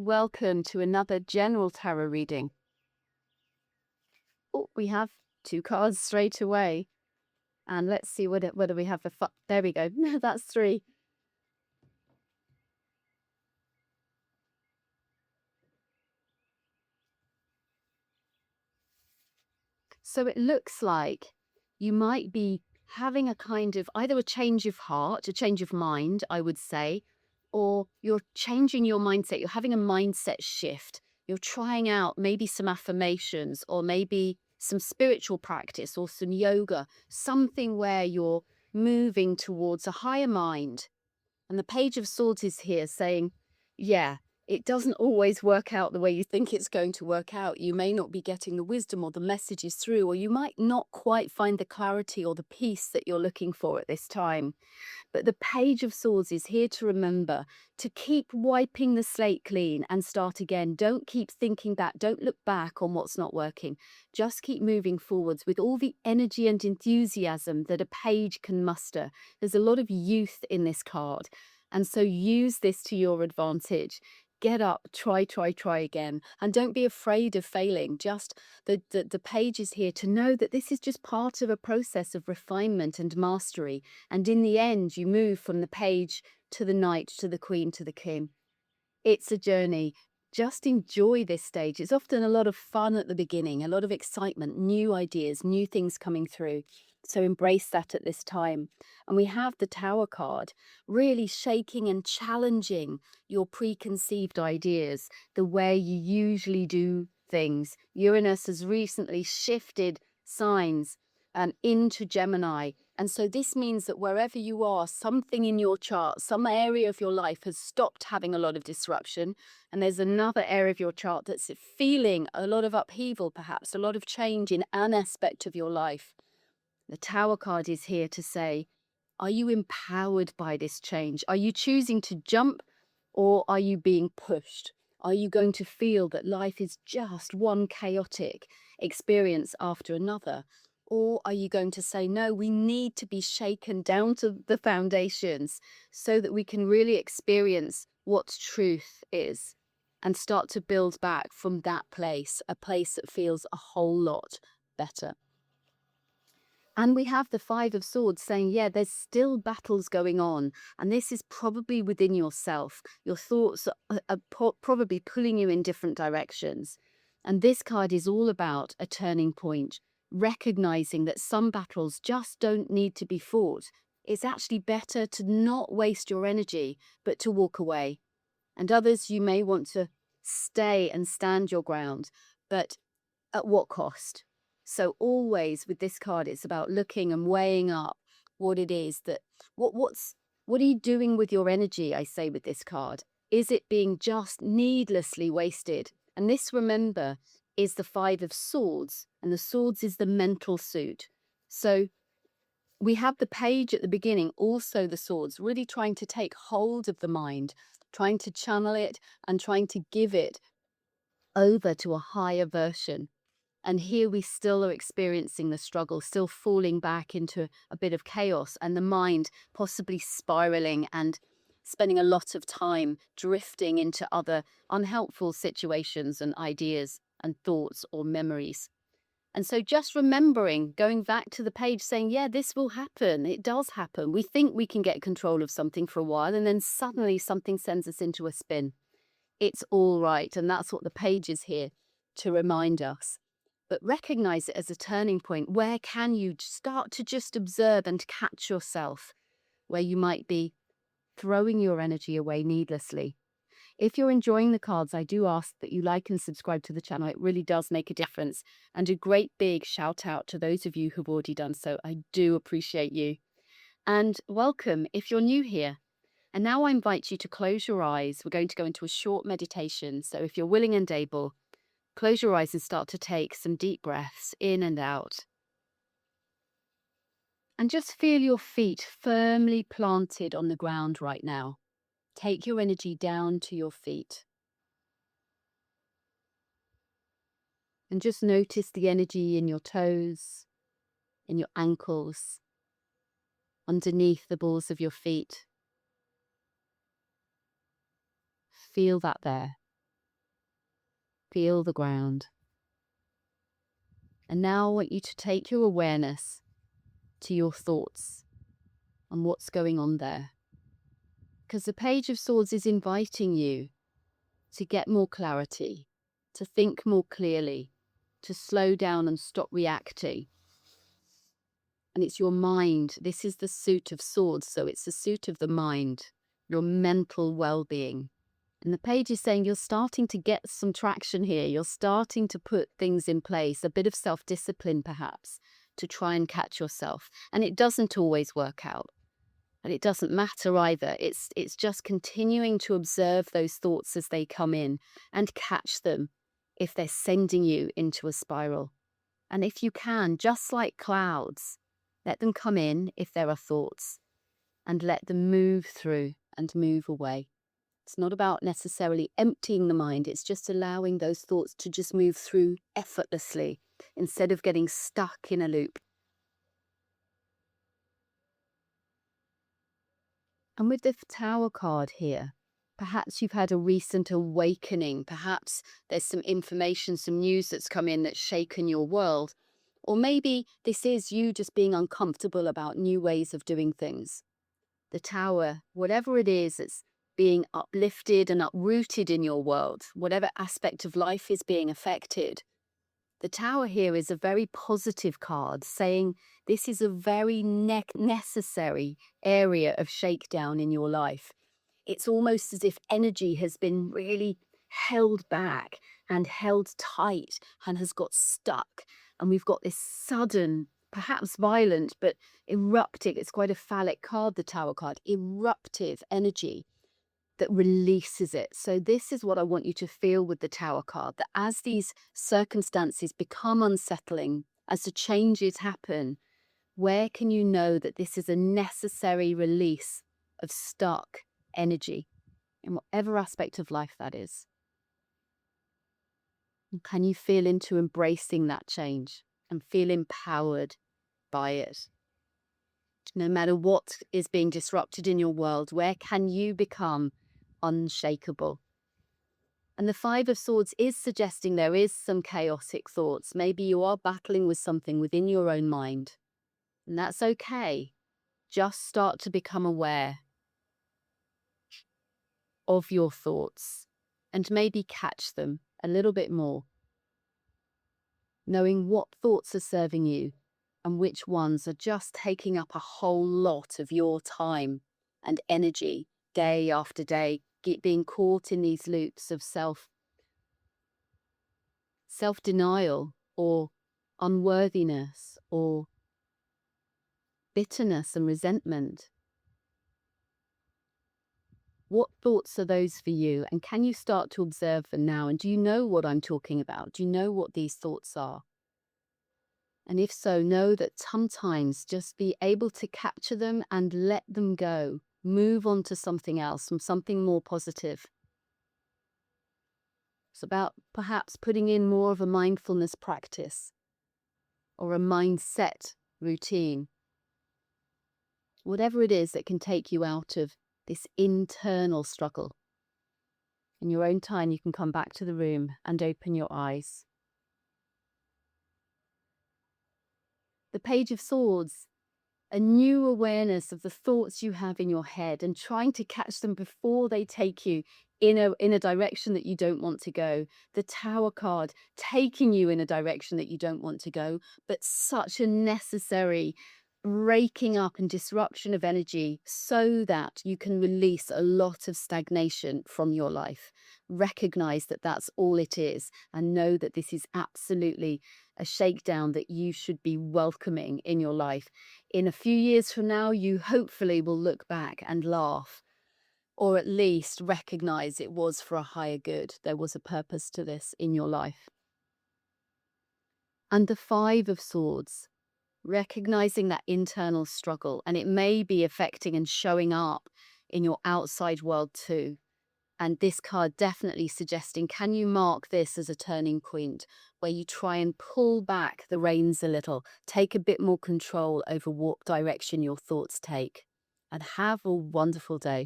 Welcome to another general tarot reading. Oh, we have two cards straight away. And let's see whether we have there we go. No, that's three. So it looks like you might be having a kind of either a change of heart, a change of mind, I would say, or you're changing your mindset. You're having a mindset shift. You're trying out maybe some affirmations or maybe some spiritual practice or some yoga, something where you're moving towards a higher mind. And the Page of Swords is here saying, yeah, it doesn't always work out the way you think it's going to work out. You may not be getting the wisdom or the messages through, or you might not quite find the clarity or the peace that you're looking for at this time. But the Page of Swords is here to remember to keep wiping the slate clean and start again. Don't keep thinking back. Don't look back on what's not working. Just keep moving forwards with all the energy and enthusiasm that a page can muster. There's a lot of youth in this card. And so use this to your advantage. Get up, try again. And don't be afraid of failing. Just the page is here to know that this is just part of a process of refinement and mastery. And in the end, you move from the page to the knight, to the queen, to the king. It's a journey. Just enjoy this stage. It's often a lot of fun at the beginning, a lot of excitement, new ideas, new things coming through. So embrace that at this time. And we have the Tower card, really shaking and challenging your preconceived ideas, the way you usually do things. Uranus has recently shifted signs and into Gemini. And so this means that wherever you are, something in your chart, some area of your life has stopped having a lot of disruption. And there's another area of your chart that's feeling a lot of upheaval, perhaps a lot of change in an aspect of your life. The Tower card is here to say, are you empowered by this change? Are you choosing to jump or are you being pushed? Are you going to feel that life is just one chaotic experience after another? Or are you going to say, no, we need to be shaken down to the foundations so that we can really experience what truth is and start to build back from that place, a place that feels a whole lot better. And we have the Five of Swords saying, yeah, there's still battles going on. And this is probably within yourself. Your thoughts are probably pulling you in different directions. And this card is all about a turning point, recognizing that some battles just don't need to be fought. It's actually better to not waste your energy, but to walk away. And others, you may want to stay and stand your ground, but at what cost? So always with this card, it's about looking and weighing up what it is that what are you doing with your energy, I say with this card? Is it being just needlessly wasted? And this, remember, is the Five of Swords, and the swords is the mental suit. So we have the page at the beginning, also the swords, really trying to take hold of the mind, trying to channel it and trying to give it over to a higher version. And here we still are experiencing the struggle, still falling back into a bit of chaos, and the mind possibly spiraling and spending a lot of time drifting into other unhelpful situations and ideas and thoughts or memories. And so just remembering, going back to the page saying, yeah, this will happen. It does happen. We think we can get control of something for a while, and then suddenly something sends us into a spin. It's all right. And that's what the page is here to remind us. But recognize it as a turning point. Where can you start to just observe and catch yourself where you might be throwing your energy away needlessly? If you're enjoying the cards, I do ask that you like and subscribe to the channel. It really does make a difference. And a great big shout out to those of you who've already done so. I do appreciate you. And welcome if you're new here. And now I invite you to close your eyes. We're going to go into a short meditation. So if you're willing and able, close your eyes and start to take some deep breaths in and out. And just feel your feet firmly planted on the ground right now. Take your energy down to your feet. And just notice the energy in your toes, in your ankles, underneath the balls of your feet. Feel that there. Feel the ground. And now I want you to take your awareness to your thoughts and what's going on there. Because the Page of Swords is inviting you to get more clarity, to think more clearly, to slow down and stop reacting. And it's your mind. This is the suit of swords, so it's the suit of the mind, your mental well-being. And the page is saying you're starting to get some traction here. You're starting to put things in place, a bit of self-discipline perhaps, to try and catch yourself. And it doesn't always work out. And it doesn't matter either. It's just continuing to observe those thoughts as they come in and catch them if they're sending you into a spiral. And if you can, just like clouds, let them come in if there are thoughts and let them move through and move away. It's not about necessarily emptying the mind. It's just allowing those thoughts to just move through effortlessly instead of getting stuck in a loop. And with the Tower card here, perhaps you've had a recent awakening. Perhaps there's some information, some news that's come in that's shaken your world. Or maybe this is you just being uncomfortable about new ways of doing things. The Tower, whatever it is, it's being uplifted and uprooted in your world, whatever aspect of life is being affected. The Tower here is a very positive card, saying this is a very necessary area of shakedown in your life. It's almost as if energy has been really held back and held tight and has got stuck. And we've got this sudden, perhaps violent, but erupting, it's quite a phallic card, the Tower card, eruptive energy that releases it. So this is what I want you to feel with the Tower card, that as these circumstances become unsettling, as the changes happen, where can you know that this is a necessary release of stuck energy in whatever aspect of life that is? And can you feel into embracing that change and feel empowered by it? No matter what is being disrupted in your world, where can you become unshakable? And the Five of Swords is suggesting there is some chaotic thoughts. Maybe you are battling with something within your own mind, and that's okay. Just start to become aware of your thoughts and maybe catch them a little bit more, knowing what thoughts are serving you and which ones are just taking up a whole lot of your time and energy day after day, being caught in these loops of self-denial or unworthiness or bitterness and resentment. What thoughts are those for you? And can you start to observe them now? And do you know what I'm talking about? Do you know what these thoughts are? And if so, know that sometimes just be able to capture them and let them go. Move on to something else, from something more positive. It's about perhaps putting in more of a mindfulness practice or a mindset routine. Whatever it is that can take you out of this internal struggle. In your own time, you can come back to the room and open your eyes. The Page of Swords, a new awareness of the thoughts you have in your head and trying to catch them before they take you in a direction that you don't want to go. The Tower card taking you in a direction that you don't want to go, but such a necessary breaking up and disruption of energy so that you can release a lot of stagnation from your life. Recognize that that's all it is and know that this is absolutely a shakedown that you should be welcoming in your life. In a few years from now, you hopefully will look back and laugh, or at least recognize it was for a higher good. There was a purpose to this in your life. And the Five of Swords, recognizing that internal struggle, and it may be affecting and showing up in your outside world too. And this card definitely suggesting, can you mark this as a turning point where you try and pull back the reins a little, take a bit more control over what direction your thoughts take, and have a wonderful day.